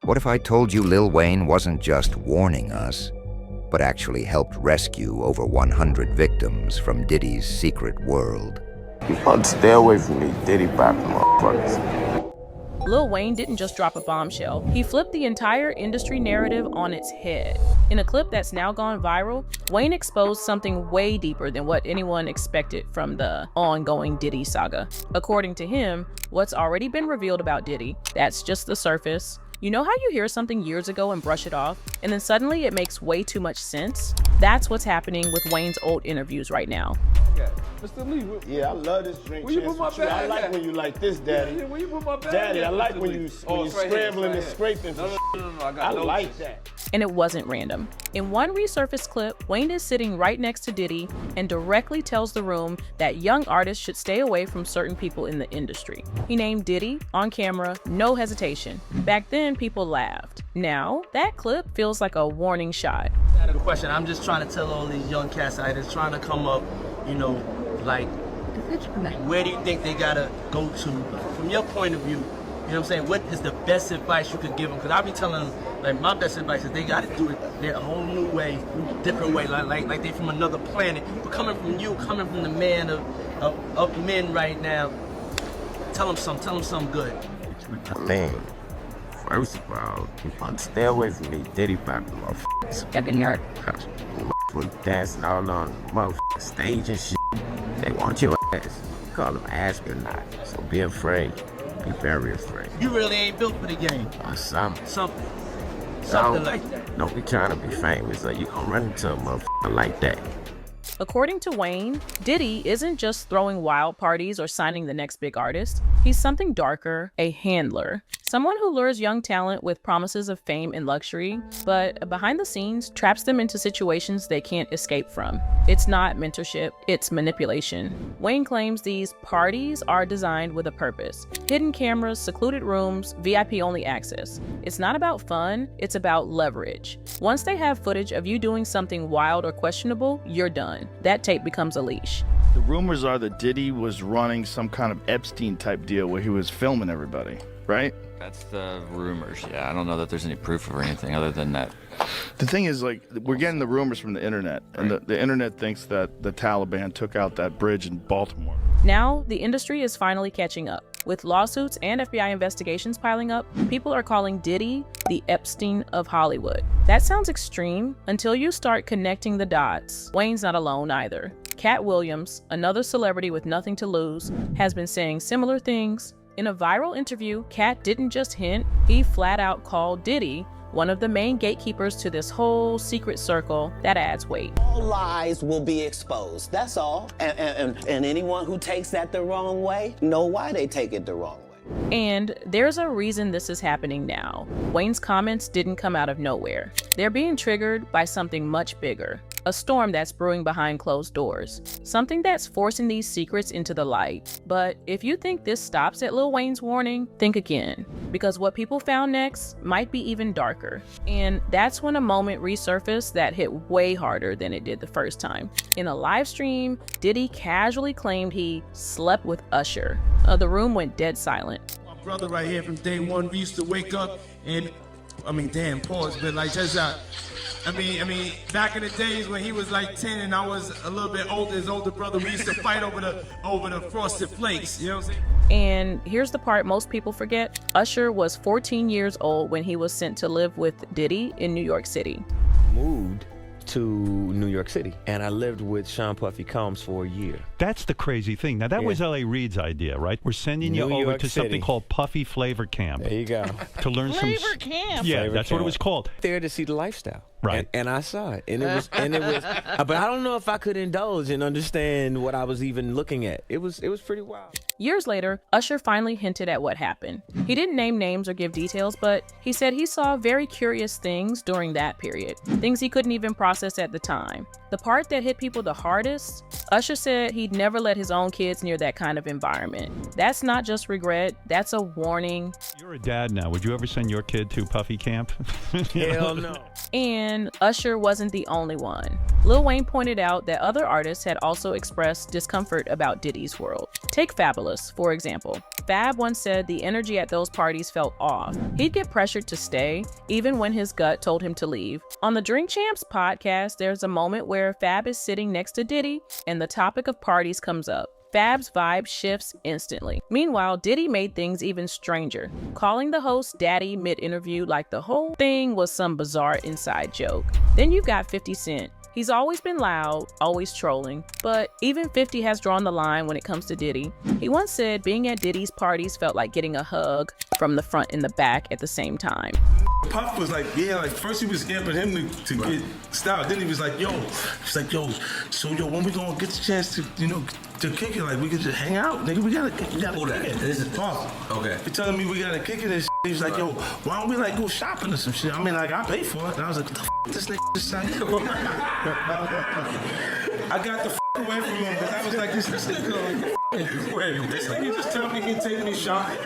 What if I told you Lil Wayne wasn't just warning us, but actually helped rescue over 100 victims from Diddy's secret world? You want to stay away from these Diddy poppin' motherfuckers. Lil Wayne didn't just drop a bombshell. He flipped the entire industry narrative on its head. In a clip that's now gone viral, Wayne exposed something way deeper than what anyone expected from the ongoing Diddy saga. According to him, what's already been revealed about Diddy, that's just the surface. You know how you hear something years ago and brush it off, and then suddenly it makes way too much sense? That's what's happening with Wayne's old interviews right now. Mr. Lee, Yeah, I love this drink. Where you put my bag I like at? when you like this, Daddy. Yeah, where you put my bag Daddy, at, I like Mr. when Lee? you It's scrambling right here, and it's right scraping for No, I got I no like shit. that. And it wasn't random. In one resurfaced clip, Wayne is sitting right next to Diddy and directly tells the room that young artists should stay away from certain people in the industry. He named Diddy on camera, no hesitation. Back then, people laughed. Now, that clip feels like a warning shot. I had a question. I'm just trying to tell all these young cats out there trying to come up, like, where do you think they gotta go to? From your point of view, you know what I'm saying? What is the best advice you could give them? Because I be telling them, like, my best advice is they gotta do it their whole new way, different way, like they from another planet. But coming from you, coming from the man of men right now, tell them something good. I mean, first of all, you want to stay away from these Diddy poppin' motherfuckers. Fucking yard. Motherfuckers dancing all on the motherfucking stage and shit. They want your ass. You call them astronaut. So be afraid. Be very afraid. You really ain't built for the game. Or something. Something like that. Don't be trying to be famous or you gonna run into a motherfucker like that. According to Wayne, Diddy isn't just throwing wild parties or signing the next big artist. He's something darker, a handler. Someone who lures young talent with promises of fame and luxury, but behind the scenes traps them into situations they can't escape from. It's not mentorship, it's manipulation. Wayne claims these parties are designed with a purpose. Hidden cameras, secluded rooms, VIP-only access. It's not about fun, it's about leverage. Once they have footage of you doing something wild or questionable, you're done. That tape becomes a leash. The rumors are that Diddy was running some kind of Epstein-type deal where he was filming everybody, right? That's the rumors. Yeah, I don't know that there's any proof or anything other than that. The thing is, like, we're getting the rumors from the internet, and the internet thinks that the Taliban took out that bridge in Baltimore. Now, the industry is finally catching up. With lawsuits and FBI investigations piling up, people are calling Diddy the Epstein of Hollywood. That sounds extreme until you start connecting the dots. Wayne's not alone either. Cat Williams, another celebrity with nothing to lose, has been saying similar things. In a viral interview, Cat didn't just hint, he flat out called Diddy one of the main gatekeepers to this whole secret circle that adds weight. All lies will be exposed, that's all. And anyone who takes that the wrong way, know why they take it the wrong way. And there's a reason this is happening now. Wayne's comments didn't come out of nowhere. They're being triggered by something much bigger. A storm that's brewing behind closed doors. Something that's forcing these secrets into the light. But if you think this stops at Lil Wayne's warning, think again. Because what people found next might be even darker. And that's when a moment resurfaced that hit way harder than it did the first time. In a live stream, Diddy casually claimed he slept with Usher. The room went dead silent. My brother right here from day one, we used to wake up and, pause, but like just back in the days when he was like 10 and I was a little bit older, his older brother, we used to fight over the frosted flakes, you know what I'm saying? And here's the part most people forget. Usher was 14 years old when he was sent to live with Diddy in New York City. Moved to New York City, and I lived with Sean Puffy Combs for a year. That's the crazy thing. Now, that was L.A. Reid's idea, right? We're sending you over to something called Puffy Flavor Camp. There you go. To learn Flavor Camp? Yeah, Flavor that's Camp. what it was called. There to see the lifestyle. Right. And I saw it. And it was, but I don't know if I could indulge and understand what I was even looking at. It was pretty wild. Years later, Usher finally hinted at what happened. He didn't name names or give details, but he said he saw very curious things during that period, things he couldn't even process at the time. The part that hit people the hardest, Usher said he'd never let his own kids near that kind of environment. That's not just regret, that's a warning. You're a dad now. Would you ever send your kid to Puffy Camp? Hell no. And Usher wasn't the only one. Lil Wayne pointed out that other artists had also expressed discomfort about Diddy's world. Take Fabulous. Fabulous, for example. Fab once said the energy at those parties felt off. He'd get pressured to stay, even when his gut told him to leave. On the Drink Champs podcast, there's a moment where Fab is sitting next to Diddy, and the topic of parties comes up. Fab's vibe shifts instantly. Meanwhile, Diddy made things even stranger, calling the host Daddy mid-interview like the whole thing was some bizarre inside joke. Then you've got 50 Cent. He's always been loud, always trolling, but even 50 has drawn the line when it comes to Diddy. He once said being at Diddy's parties felt like getting a hug from the front and the back at the same time. Puff was like, yeah, like first he was amping him to get style. Then he was like, yo, when we gonna get the chance to, to kick it? Like we could just hang out, nigga. We gotta kick it. This is Puff. Okay. He telling me we gotta kick it and shit. He was like, yo, why don't we like go shopping or some shit? I mean, like I pay for it. And I was like, what the f this nigga just saying? I got the f away from him because I was like, this nigga just tell me he can take me shopping.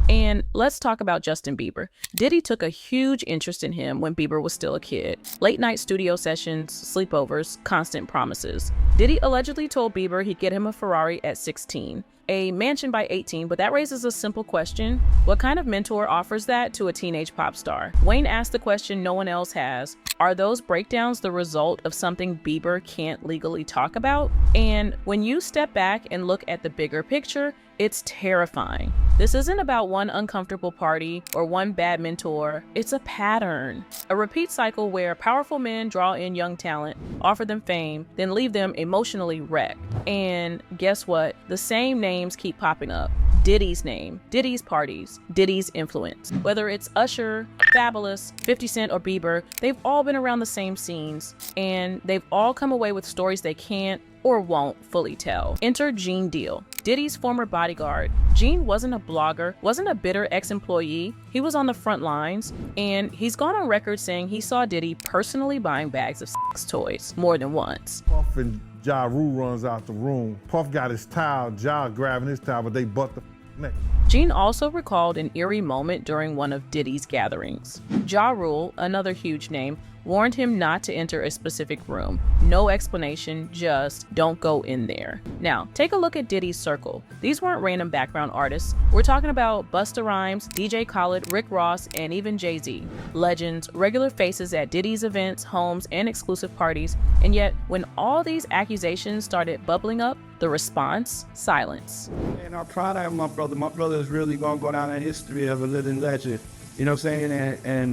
And let's talk about Justin Bieber. Diddy took a huge interest in him when Bieber was still a kid. Late night studio sessions, sleepovers, constant promises. Diddy allegedly told Bieber he'd get him a Ferrari at 16, a mansion by 18, but that raises a simple question. What kind of mentor offers that to a teenage pop star? Wayne asked the question no one else has. Are those breakdowns the result of something Bieber can't legally talk about? And when you step back and look at the bigger picture, it's terrifying. This isn't about one uncomfortable party or one bad mentor. It's a pattern. A repeat cycle where powerful men draw in young talent, offer them fame, then leave them emotionally wrecked. And guess what? The same names keep popping up. Diddy's name, Diddy's parties, Diddy's influence. Whether it's Usher, Fabulous, 50 Cent, or Bieber, they've all been around the same scenes, and they've all come away with stories they can't or won't fully tell. Enter Gene Deal, Diddy's former bodyguard. Gene wasn't a blogger, wasn't a bitter ex-employee. He was on the front lines, and he's gone on record saying he saw Diddy personally buying bags of sex toys more than once. Puff and Ja Rule runs out the room. Puff got his towel, Ja grabbing his towel, but they butt the neck. Gene also recalled an eerie moment during one of Diddy's gatherings. Ja Rule, another huge name, warned him not to enter a specific room. No explanation, just don't go in there. Now, take a look at Diddy's circle. These weren't random background artists. We're talking about Busta Rhymes, DJ Khaled, Rick Ross, and even Jay-Z. Legends, regular faces at Diddy's events, homes, and exclusive parties. And yet, when all these accusations started bubbling up, the response? Silence. And I'm proud of my brother. My brother is really gonna go down in history of a living legend. You know what I'm saying? And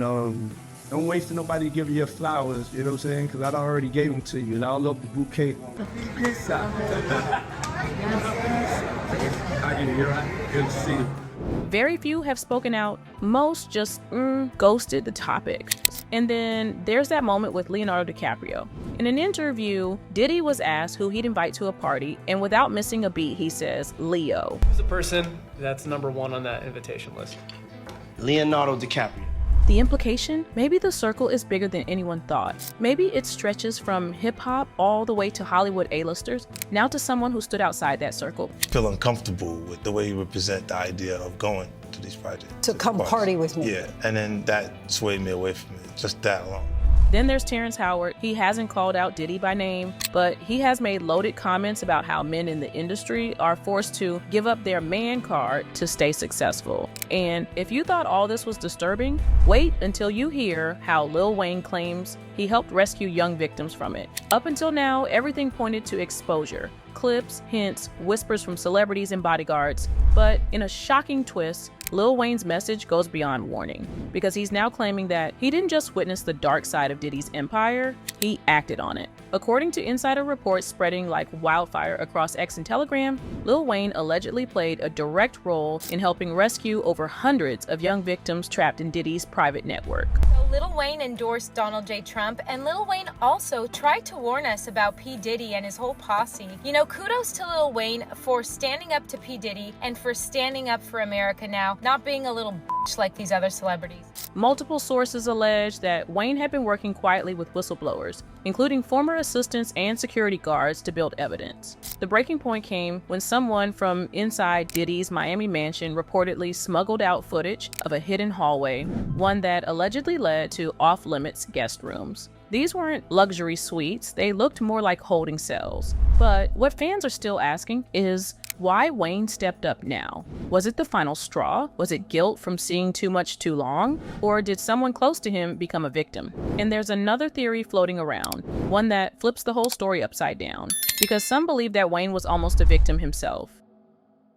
don't wait for nobody to give you your flowers, you know what I'm saying? Because I already gave them to you, and I'll love the bouquet. Good to see you. Very few have spoken out. Most just ghosted the topic. And then there's that moment with Leonardo DiCaprio. In an interview, Diddy was asked who he'd invite to a party, and without missing a beat, he says, Leo. Who's the person that's #1 on that invitation list? Leonardo DiCaprio. The implication? Maybe the circle is bigger than anyone thought. Maybe it stretches from hip-hop all the way to Hollywood A-listers, now to someone who stood outside that circle. I feel uncomfortable with the way you represent the idea of going to these projects. To come party with me. Yeah, and then that swayed me away from it, just that alone. Then there's Terrence Howard. He hasn't called out Diddy by name, but he has made loaded comments about how men in the industry are forced to give up their man card to stay successful. And if you thought all this was disturbing, wait until you hear how Lil Wayne claims he helped rescue young victims from it. Up until now, everything pointed to exposure. Clips, hints, whispers from celebrities and bodyguards. But in a shocking twist, Lil Wayne's message goes beyond warning, because he's now claiming that he didn't just witness the dark side of Diddy's empire, he acted on it. According to insider reports spreading like wildfire across X and Telegram, Lil Wayne allegedly played a direct role in helping rescue over hundreds of young victims trapped in Diddy's private network. So Lil Wayne endorsed Donald J. Trump, and Lil Wayne also tried to warn us about P. Diddy and his whole posse. You know, kudos to Lil Wayne for standing up to P. Diddy and for standing up for America now, not being a little bitch like these other celebrities. Multiple sources allege that Wayne had been working quietly with whistleblowers, including former assistants and security guards, to build evidence. The breaking point came when someone from inside Diddy's Miami mansion reportedly smuggled out footage of a hidden hallway, one that allegedly led to off-limits guest rooms. These weren't luxury suites, they looked more like holding cells. But what fans are still asking is why Wayne stepped up now. Was it the final straw? Was it guilt from seeing too much too long? Or did someone close to him become a victim? And there's another theory floating around, one that flips the whole story upside down, because some believe that Wayne was almost a victim himself.